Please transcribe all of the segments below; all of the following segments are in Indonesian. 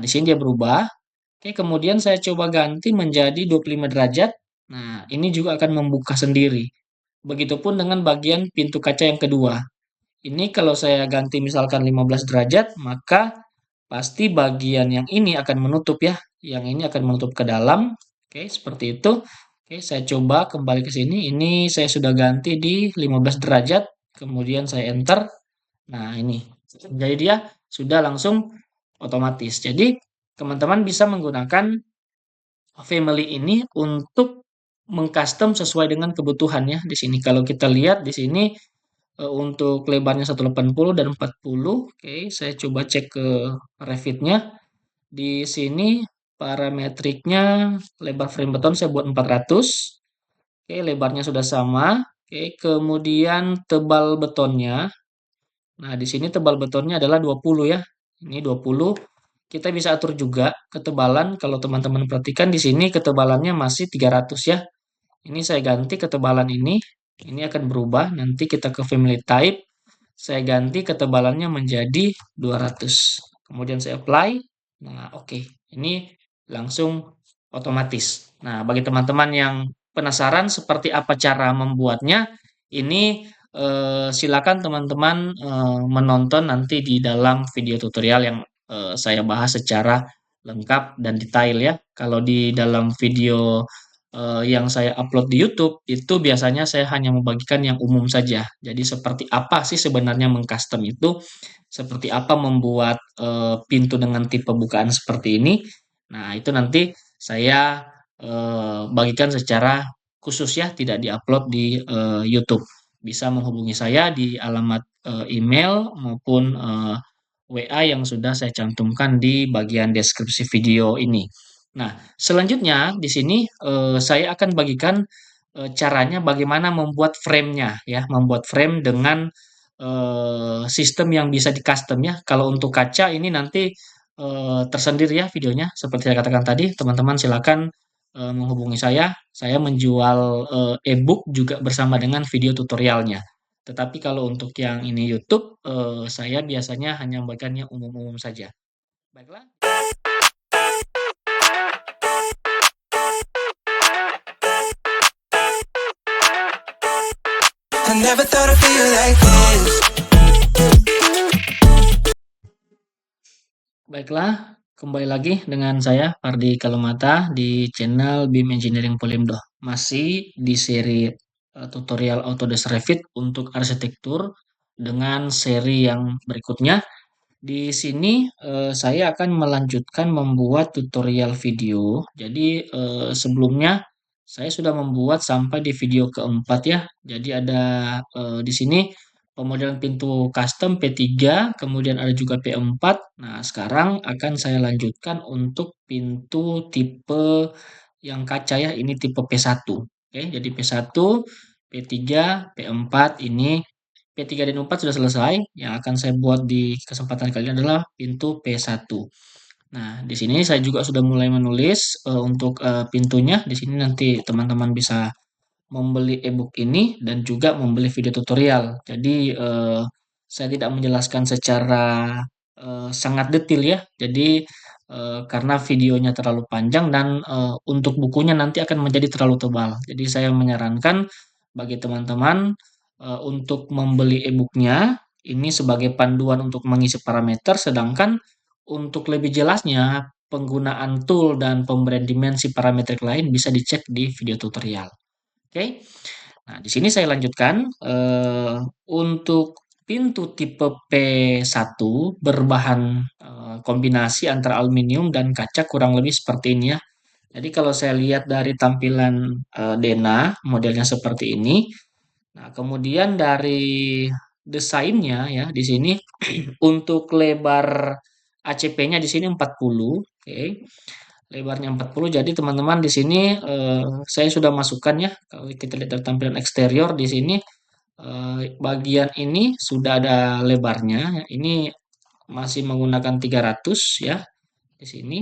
Di sini dia berubah. Oke, kemudian saya coba ganti menjadi 25 derajat. Nah, ini juga akan membuka sendiri. Begitupun dengan bagian pintu kaca yang kedua. Ini kalau saya ganti misalkan 15 derajat, maka pasti bagian yang ini akan menutup ya. Yang ini akan menutup ke dalam. Oke, seperti itu. Oke, saya coba kembali ke sini. Ini saya sudah ganti di 15 derajat. Kemudian saya enter. Nah, ini. Jadi dia sudah langsung otomatis. Jadi, teman-teman bisa menggunakan family ini untuk mengcustom sesuai dengan kebutuhannya di sini. Kalau kita lihat di sini untuk lebarnya 180 dan 40. Oke, saya coba cek ke Revit-nya. Di sini parametriknya lebar frame beton saya buat 400. Oke, lebarnya sudah sama. Oke, kemudian tebal betonnya. Nah, di sini tebal betonnya adalah 20 ya. Ini 20. Kita bisa atur juga ketebalan. Kalau teman-teman perhatikan di sini ketebalannya masih 300 ya. Ini saya ganti ketebalan ini. Ini akan berubah. Nanti kita ke family type. Saya ganti ketebalannya menjadi 200. Kemudian saya apply. Nah, oke. Ini langsung otomatis. Nah, bagi teman-teman yang penasaran seperti apa cara membuatnya, ini silakan teman-teman menonton nanti di dalam video tutorial yang saya bahas secara lengkap dan detail ya. Kalau di dalam video yang saya upload di YouTube itu biasanya saya hanya membagikan yang umum saja. Jadi seperti apa sih sebenarnya mengcustom itu, seperti apa membuat pintu dengan tipe bukaan seperti ini. Nah, itu nanti saya bagikan secara khusus ya, tidak diupload di YouTube. Bisa menghubungi saya di alamat email maupun WA yang sudah saya cantumkan di bagian deskripsi video ini. Nah, selanjutnya di sini saya akan bagikan caranya bagaimana membuat frame-nya ya, membuat frame dengan sistem yang bisa di-custom ya. Kalau untuk kaca ini nanti tersendiri ya videonya. Seperti saya katakan tadi, teman-teman silakan menghubungi saya. Saya menjual e-book juga bersama dengan video tutorialnya. Tetapi kalau untuk yang ini YouTube, saya biasanya hanya membagikan yang umum-umum saja. Baiklah. I never thought I'd feel like this. Baiklah, kembali lagi dengan saya Fardi Kalumata di channel BIM Engineering Polimdo. Masih di seri tutorial Autodesk Revit untuk arsitektur dengan seri yang berikutnya. Di sini saya akan melanjutkan membuat tutorial video. Jadi sebelumnya saya sudah membuat sampai di video keempat ya. Jadi ada di sini pemodelan pintu custom P3, kemudian ada juga P4. Nah, sekarang akan saya lanjutkan untuk pintu tipe yang kaca ya. Ini tipe P1. Oke, jadi P1, P3, P4 ini P3 dan 4 sudah selesai. Yang akan saya buat di kesempatan kali ini adalah pintu P1. Nah, di sini saya juga sudah mulai menulis untuk pintunya. Di sini nanti teman-teman bisa membeli e-book ini dan juga membeli video tutorial. Jadi saya tidak menjelaskan secara sangat detail ya. Jadi karena videonya terlalu panjang dan untuk bukunya nanti akan menjadi terlalu tebal. Jadi saya menyarankan bagi teman-teman untuk membeli e-booknya ini sebagai panduan untuk mengisi parameter, sedangkan untuk lebih jelasnya penggunaan tool dan pemberian dimensi parametrik lain bisa dicek di video tutorial. Oke. Nah, di sini saya lanjutkan untuk pintu tipe P1 berbahan kombinasi antara aluminium dan kaca kurang lebih seperti ini ya. Jadi kalau saya lihat dari tampilan Dena modelnya seperti ini. Nah, kemudian dari desainnya ya di sini untuk lebar ACP-nya di sini 40, oke. Lebarnya 40. Jadi teman-teman di sini saya sudah masukkan ya. Kalau kita lihat dari tampilan eksterior di sini bagian ini sudah ada lebarnya. Ini masih menggunakan 300 ya di sini.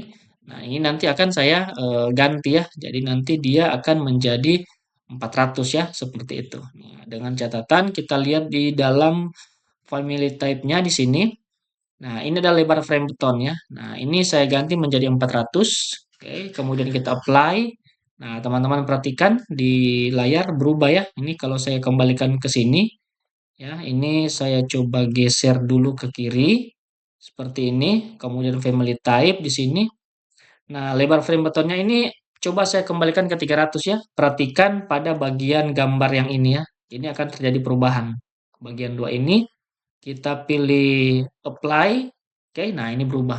Nah, ini nanti akan saya ganti ya. Jadi nanti dia akan menjadi 400 ya, seperti itu. Nah, dengan catatan kita lihat di dalam family type-nya di sini Nah, ini adalah lebar frame beton ya. Nah, ini saya ganti menjadi 400. Oke, kemudian kita apply. Nah, teman-teman perhatikan di layar berubah ya. Ini kalau saya kembalikan ke sini ya, ini saya coba geser dulu ke kiri seperti ini. Kemudian family type di sini. Nah, lebar frame betonnya ini coba saya kembalikan ke 300 ya. Perhatikan pada bagian gambar yang ini ya. Ini akan terjadi perubahan. Bagian dua ini kita pilih apply. Oke, nah ini berubah.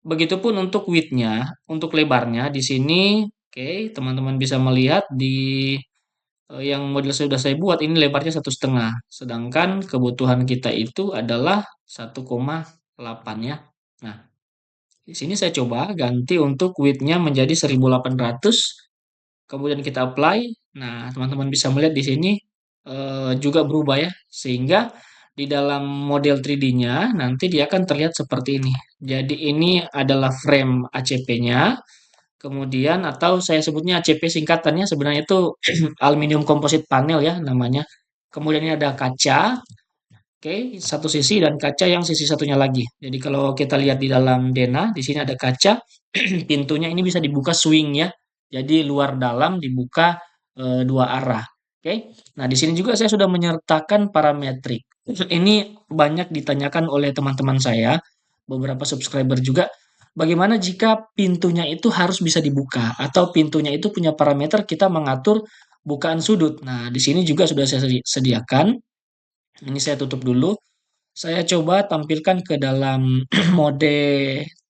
Begitupun untuk width-nya, untuk lebarnya di sini, oke, teman-teman bisa melihat di yang model sudah saya buat ini lebarnya 1,5. Sedangkan kebutuhan kita itu adalah 1,8 ya. Nah, di sini saya coba ganti untuk width-nya menjadi 1800. Kemudian kita apply. Nah, teman-teman bisa melihat di sini juga berubah ya, sehingga di dalam model 3D-nya nanti dia akan terlihat seperti ini. Jadi ini adalah frame ACP-nya, kemudian atau saya sebutnya ACP singkatannya sebenarnya itu aluminium composite panel ya namanya. Kemudian ini ada kaca, oke, satu sisi dan kaca yang sisi satunya lagi. Jadi kalau kita lihat di dalam denah, di sini ada kaca, pintunya ini bisa dibuka swing ya. Jadi luar dalam dibuka dua arah. Oke. Nah, di sini juga saya sudah menyertakan parametrik. Ini banyak ditanyakan oleh teman-teman saya, beberapa subscriber juga, bagaimana jika pintunya itu harus bisa dibuka atau pintunya itu punya parameter kita mengatur bukaan sudut. Nah, di sini juga sudah saya sediakan. Ini saya tutup dulu. Saya coba tampilkan ke dalam mode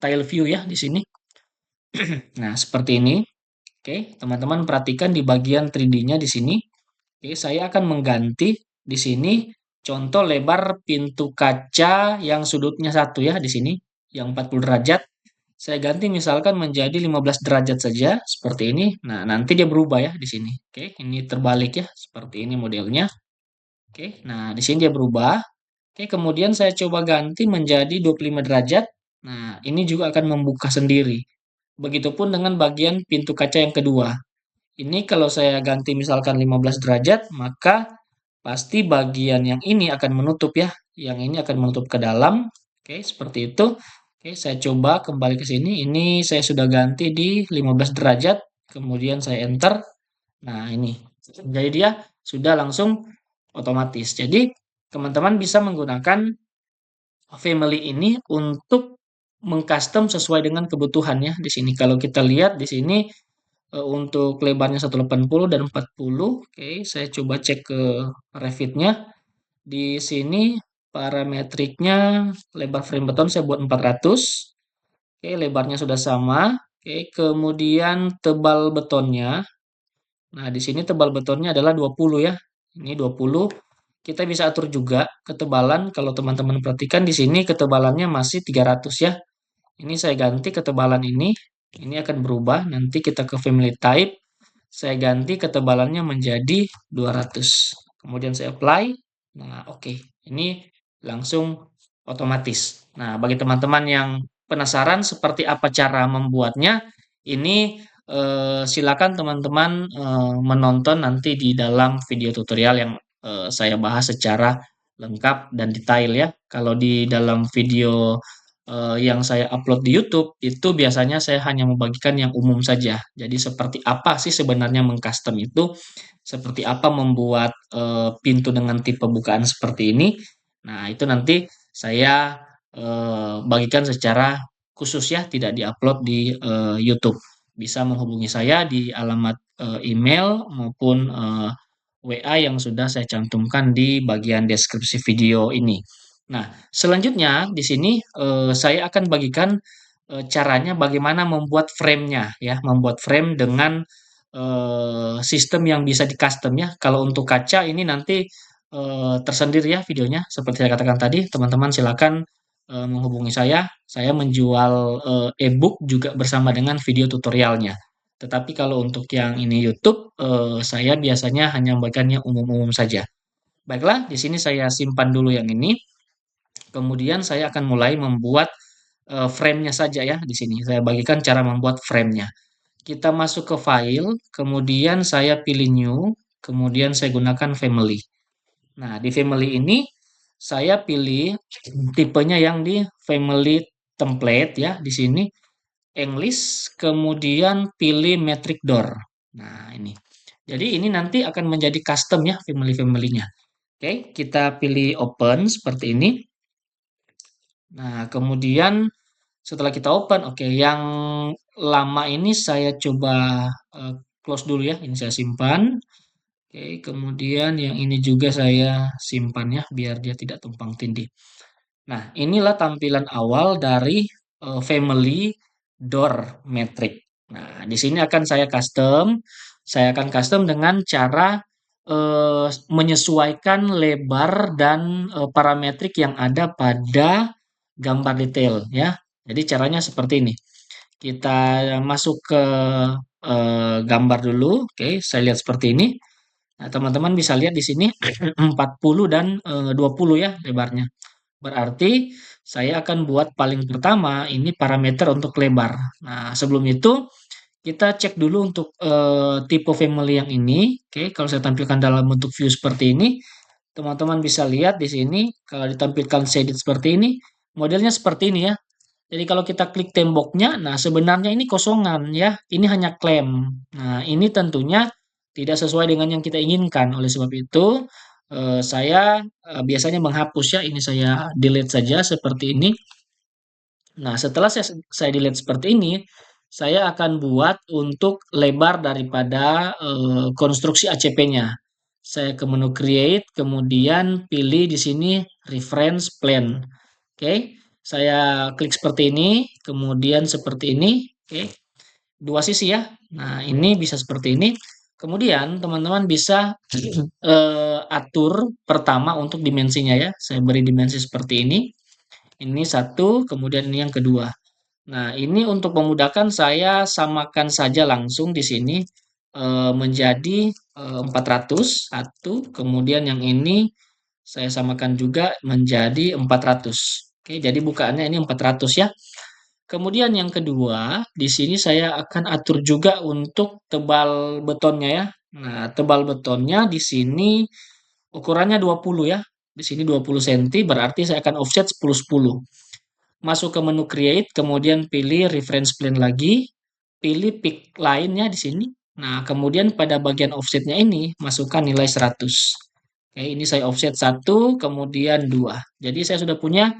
tile view ya di sini. Nah, seperti ini. Oke, teman-teman perhatikan di bagian 3D-nya di sini. Oke, saya akan mengganti di sini contoh lebar pintu kaca yang sudutnya satu ya di sini, yang 40 derajat. Saya ganti misalkan menjadi 15 derajat saja seperti ini. Nah, nanti dia berubah ya di sini. Oke, ini terbalik ya, seperti ini modelnya. Oke, nah di sini dia berubah. Oke, kemudian saya coba ganti menjadi 25 derajat. Nah, ini juga akan membuka sendiri. Begitupun dengan bagian pintu kaca yang kedua. Ini kalau saya ganti misalkan 15 derajat, maka pasti bagian yang ini akan menutup ya. Yang ini akan menutup ke dalam. Oke, seperti itu. Oke, saya coba kembali ke sini. Ini saya sudah ganti di 15 derajat. Kemudian saya enter. Nah, ini. Jadi dia sudah langsung otomatis. Jadi, teman-teman bisa menggunakan family ini untuk mengcustom sesuai dengan kebutuhan ya di sini. Kalau kita lihat di sini untuk lebarnya 180 dan 40. Oke, saya coba cek ke Revit-nya. Di sini parametriknya lebar frame beton saya buat 400. Oke, lebarnya sudah sama. Oke, kemudian tebal betonnya. Nah, di sini tebal betonnya adalah 20 ya. Ini 20. Kita bisa atur juga ketebalan. Kalau teman-teman perhatikan di sini ketebalannya masih 300 ya. Ini saya ganti ketebalan ini. Ini akan berubah. Nanti kita ke family type. Saya ganti ketebalannya menjadi 200. Kemudian saya apply. Nah, oke. Ini langsung otomatis. Nah, bagi teman-teman yang penasaran seperti apa cara membuatnya, ini silakan teman-teman menonton nanti di dalam video tutorial yang saya bahas secara lengkap dan detail ya. Kalau di dalam video yang saya upload di YouTube itu biasanya saya hanya membagikan yang umum saja. Jadi seperti apa sih sebenarnya mengcustom itu, seperti apa membuat pintu dengan tipe bukaan seperti ini. Nah, itu nanti saya bagikan secara khusus ya, tidak diupload di YouTube. Bisa menghubungi saya di alamat email maupun WA yang sudah saya cantumkan di bagian deskripsi video ini. Nah, selanjutnya di sini saya akan bagikan caranya bagaimana membuat frame-nya ya, membuat frame dengan sistem yang bisa di-custom ya. Kalau untuk kaca ini nanti tersendiri ya videonya. Seperti saya katakan tadi, teman-teman silakan menghubungi saya. Saya menjual e-book juga bersama dengan video tutorialnya. Tetapi kalau untuk yang ini YouTube, saya biasanya hanya membagikan yang umum-umum saja. Baiklah, di sini saya simpan dulu yang ini. Kemudian saya akan mulai membuat frame-nya saja ya di sini. Saya bagikan cara membuat frame-nya. Kita masuk ke file, kemudian saya pilih new, kemudian saya gunakan family. Nah, di family ini saya pilih tipenya yang di family template ya di sini English, kemudian pilih metric door. Nah, ini. Jadi ini nanti akan menjadi custom ya family-family-nya. Oke, kita pilih open seperti ini. Nah, kemudian setelah kita open, oke, yang lama ini saya coba close dulu ya. Ini saya simpan. Oke, kemudian yang ini juga saya simpan ya, biar dia tidak tumpang tindih. Nah, inilah tampilan awal dari family door metric. Nah, di sini akan saya custom. Saya akan custom dengan cara menyesuaikan lebar dan parametrik yang ada pada gambar detail ya. Jadi caranya seperti ini. Kita masuk ke gambar dulu. Oke, saya lihat seperti ini. Nah, teman-teman bisa lihat di sini 40 dan 20 ya lebarnya. Berarti saya akan buat paling pertama ini parameter untuk lebar. Nah, sebelum itu kita cek dulu untuk tipe family yang ini. Oke, kalau saya tampilkan dalam bentuk view seperti ini, teman-teman bisa lihat di sini kalau ditampilkan shaded seperti ini, modelnya seperti ini ya. Jadi kalau kita klik temboknya, nah sebenarnya ini kosongan ya, ini hanya klaim. Nah, ini tentunya tidak sesuai dengan yang kita inginkan. Oleh sebab itu, saya biasanya menghapus ya, ini saya delete saja seperti ini. Nah, setelah saya delete seperti ini, saya akan buat untuk lebar daripada konstruksi ACP-nya. Saya ke menu create, kemudian pilih di sini reference plane. Oke, saya klik seperti ini, kemudian seperti ini. Oke, dua sisi ya. Nah, ini bisa seperti ini. Kemudian teman-teman bisa atur pertama untuk dimensinya ya. Saya beri dimensi seperti ini. Ini satu, kemudian ini yang kedua. Nah, ini untuk memudahkan saya samakan saja langsung di sini menjadi 400 satu, kemudian yang ini saya samakan juga menjadi 400. Oke, jadi bukaannya ini 400 ya. Kemudian yang kedua, di sini saya akan atur juga untuk tebal betonnya ya. Nah, tebal betonnya di sini ukurannya 20 ya. Di sini 20 cm berarti saya akan offset 10-10. Masuk ke menu create, kemudian pilih reference plane lagi, pilih pick line-nya di sini. Nah, kemudian pada bagian offsetnya ini masukkan nilai 100. Oke, ini saya offset 1, kemudian 2. Jadi saya sudah punya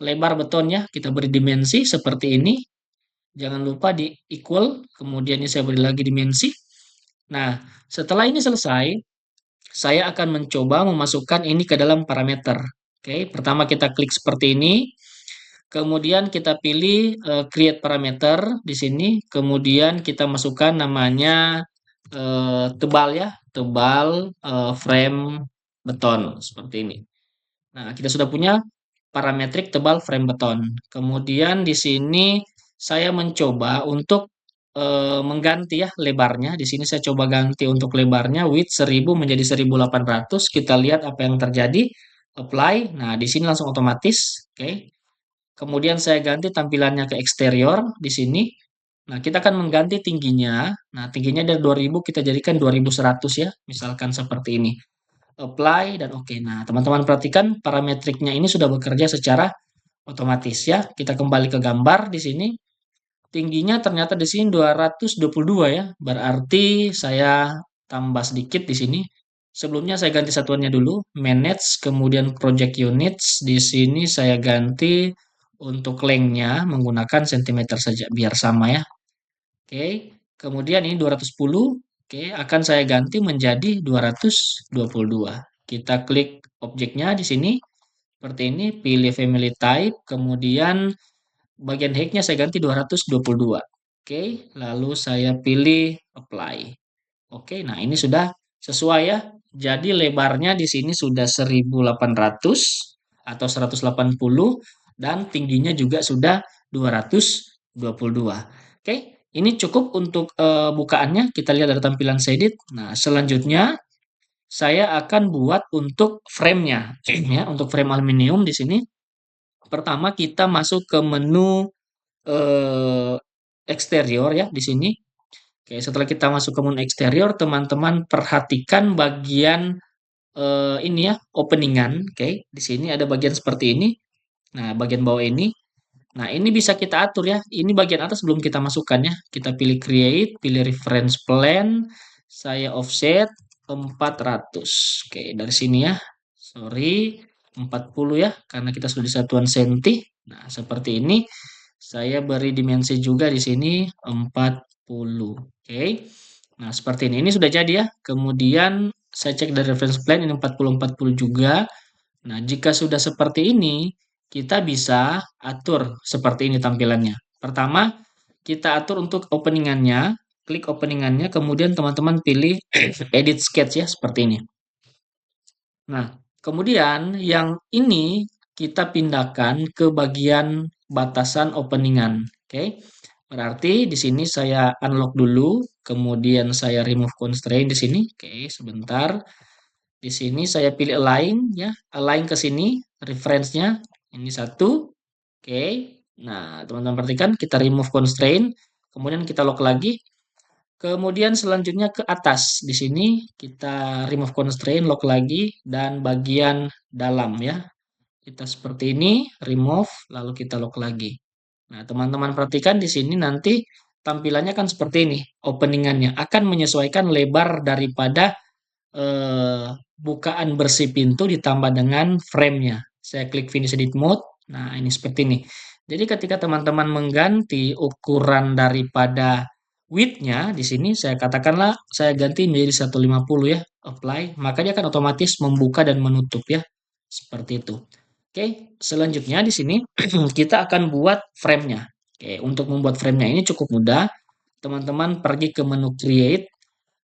lebar betonnya. Kita beri dimensi seperti ini. Jangan lupa di equal, kemudian ini saya beri lagi dimensi. Nah, setelah ini selesai, saya akan mencoba memasukkan ini ke dalam parameter. Oke, pertama kita klik seperti ini. Kemudian kita pilih create parameter di sini, kemudian kita masukkan namanya tebal ya, tebal frame beton seperti ini. Nah, kita sudah punya parametrik tebal frame beton. Kemudian di sini saya mencoba untuk mengganti ya lebarnya. Di sini saya coba ganti untuk lebarnya width 1000 menjadi 1800. Kita lihat apa yang terjadi. Apply. Nah, di sini langsung otomatis. Oke. Kemudian saya ganti tampilannya ke eksterior di sini. Nah, kita akan mengganti tingginya. Nah, tingginya dari 2000 kita jadikan 2100 ya. Misalkan seperti ini. Apply dan oke. Nah, teman-teman perhatikan parametriknya ini sudah bekerja secara otomatis ya. Kita kembali ke gambar di sini. Tingginya ternyata di sini 222 ya. Berarti saya tambah sedikit di sini. Sebelumnya saya ganti satuannya dulu, manage, kemudian project units. Di sini saya ganti untuk length-nya menggunakan cm saja biar sama ya. Oke, kemudian ini 210. Oke, akan saya ganti menjadi 222. Kita klik objeknya di sini seperti ini, pilih family type, kemudian bagian height-nya saya ganti 222. Oke, lalu saya pilih apply. Oke, nah ini sudah sesuai ya. Jadi lebarnya di sini sudah 1800 atau 180 dan tingginya juga sudah 222. Oke, ini cukup untuk bukaannya. Kita lihat dari tampilan shaded. Nah, selanjutnya saya akan buat untuk frame-nya ya, untuk frame aluminium di sini. Pertama kita masuk ke menu eh, eksterior ya di sini. Oke, setelah kita masuk ke menu eksterior, teman-teman perhatikan bagian ini ya, openingan, oke. Di sini ada bagian seperti ini. Nah, bagian bawah ini. Nah, ini bisa kita atur ya. Ini bagian atas belum kita masukkan ya. Kita pilih create, pilih reference plan, saya offset 400. Oke, dari sini ya. Sorry, 40 ya, karena kita sudah di satuan senti. Nah, seperti ini. Saya beri dimensi juga di sini 40. Oke. Nah, seperti ini. Ini sudah jadi ya. Kemudian saya cek dari reference plan ini 40 juga. Nah, jika sudah seperti ini, kita bisa atur seperti ini tampilannya. Pertama, kita atur untuk openingannya, klik openingannya, kemudian teman-teman pilih edit sketch ya, seperti ini. Nah, kemudian yang ini kita pindahkan ke bagian batasan openingan. Oke. Berarti di sini saya unlock dulu, kemudian saya remove constraint di sini. Oke, sebentar. Di sini saya pilih align ya, align ke sini reference-nya ini satu. Oke. Nah, teman-teman perhatikan kita remove constraint, kemudian kita lock lagi. Kemudian selanjutnya ke atas. Di sini kita remove constraint, lock lagi dan bagian dalam ya. Kita seperti ini, remove lalu kita lock lagi. Nah, teman-teman perhatikan di sini nanti tampilannya kan seperti ini. Openingannya akan menyesuaikan lebar daripada bukaan bersih pintu ditambah dengan frame-nya. Saya klik finish edit mode. Nah, ini seperti ini. Jadi ketika teman-teman mengganti ukuran daripada width-nya di sini saya katakanlah saya ganti menjadi 150 ya, apply, maka dia akan otomatis membuka dan menutup ya. Seperti itu. Oke, selanjutnya di sini kita akan buat frame-nya. Oke, untuk membuat frame-nya ini cukup mudah. Teman-teman pergi ke menu create,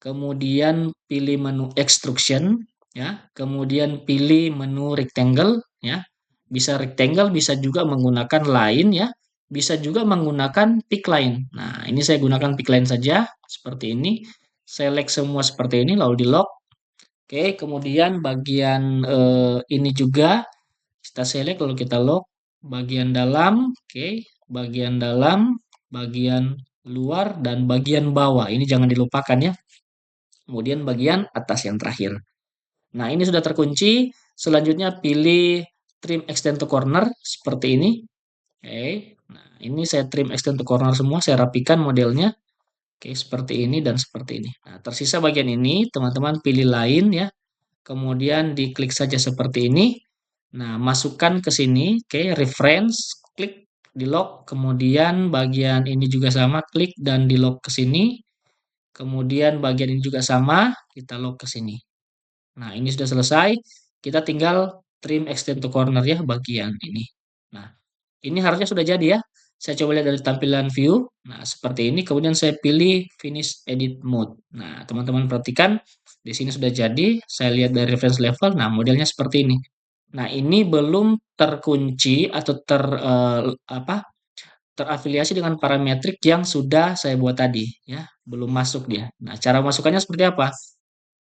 kemudian pilih menu extrusion ya, kemudian pilih menu rectangle ya. Bisa rectangle, bisa juga menggunakan line ya, bisa juga menggunakan pick line. Nah, ini saya gunakan pick line saja seperti ini. Select semua seperti ini lalu di lock. Oke, kemudian bagian ini juga kita select lalu kita lock, bagian dalam, oke, bagian dalam, bagian luar dan bagian bawah. Ini jangan dilupakan ya. Kemudian bagian atas yang terakhir. Nah, ini sudah terkunci. Selanjutnya pilih trim extend to corner seperti ini. Oke. Nah, ini saya trim extend to corner semua, saya rapikan modelnya. Oke, seperti ini dan seperti ini. Nah, tersisa bagian ini, teman-teman pilih lain ya. Kemudian diklik saja seperti ini. Nah, masukkan ke sini, oke, reference, klik di lock, kemudian bagian ini juga sama, klik dan di lock ke sini. Kemudian bagian ini juga sama, kita lock ke sini. Nah, ini sudah selesai. Kita tinggal trim extend to corner ya bagian ini. Nah, ini harusnya sudah jadi ya. Saya coba lihat dari tampilan view. Nah, seperti ini. Kemudian saya pilih finish edit mode. Nah, teman-teman perhatikan di sini sudah jadi. Saya lihat dari reference level. Nah, modelnya seperti ini. Nah, ini belum terkunci atau terafiliasi dengan parametrik yang sudah saya buat tadi ya. Belum masuk dia. Nah, cara masukkannya seperti apa?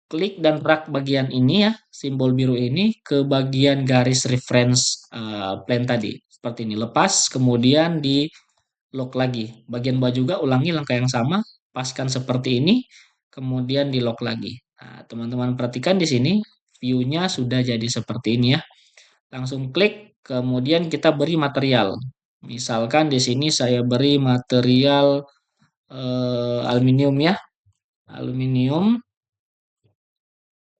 Klik dan drag bagian ini ya, simbol biru ini ke bagian garis reference plane tadi. Seperti ini. Lepas, kemudian di lock lagi. Bagian bawah juga ulangi langkah yang sama, paskan seperti ini, kemudian di lock lagi. Nah, teman-teman perhatikan di sini view-nya sudah jadi seperti ini ya. Langsung klik, kemudian kita beri material. Misalkan di sini saya beri material aluminium ya. Aluminium.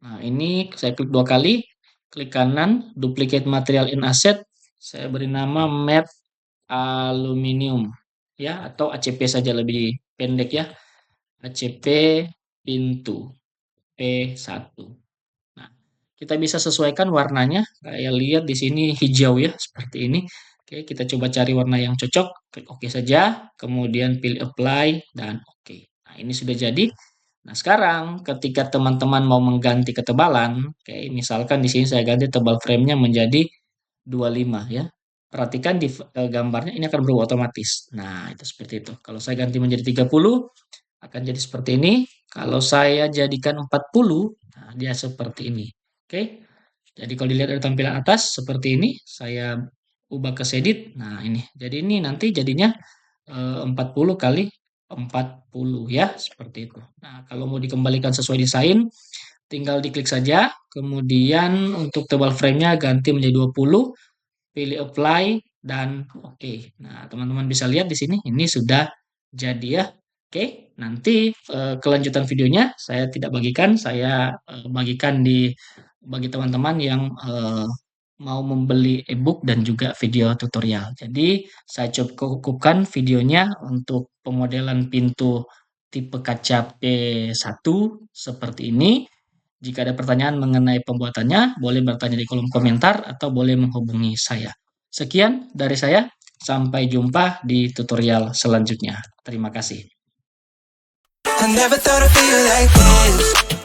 Nah, ini saya klik dua kali, klik kanan, duplicate material in asset, saya beri nama matte aluminium ya, atau ACP saja lebih pendek ya. ACP pintu P1. Nah, kita bisa sesuaikan warnanya. Saya lihat di sini hijau ya, seperti ini. Oke, kita coba cari warna yang cocok, klik OK saja, kemudian pilih apply dan OK. Nah, ini sudah jadi. Nah, sekarang ketika teman-teman mau mengganti ketebalan, oke, misalkan di sini saya ganti tebal frame-nya menjadi 25 ya. Perhatikan di gambarnya ini akan berubah otomatis. Nah, itu seperti itu. Kalau saya ganti menjadi 30 akan jadi seperti ini. Kalau saya jadikan 40, nah dia seperti ini. Oke. Jadi kalau dilihat dari tampilan atas seperti ini, saya ubah ke shaded. Nah, ini. Jadi ini nanti jadinya 40 kali 40 ya, seperti itu. Nah, kalau mau dikembalikan sesuai desain, tinggal diklik saja. Kemudian untuk tebal framenya ganti menjadi 20, pilih apply dan oke. Nah, teman-teman bisa lihat di sini ini sudah jadi ya. Oke, nanti kelanjutan videonya saya tidak bagikan, saya bagikan bagi teman-teman yang mau membeli ebook dan juga video tutorial. Jadi, saya cukupkan videonya untuk pemodelan pintu tipe kaca P1 seperti ini. Jika ada pertanyaan mengenai pembuatannya, boleh bertanya di kolom komentar atau boleh menghubungi saya. Sekian dari saya, sampai jumpa di tutorial selanjutnya. Terima kasih. I never thought I'd feel like this.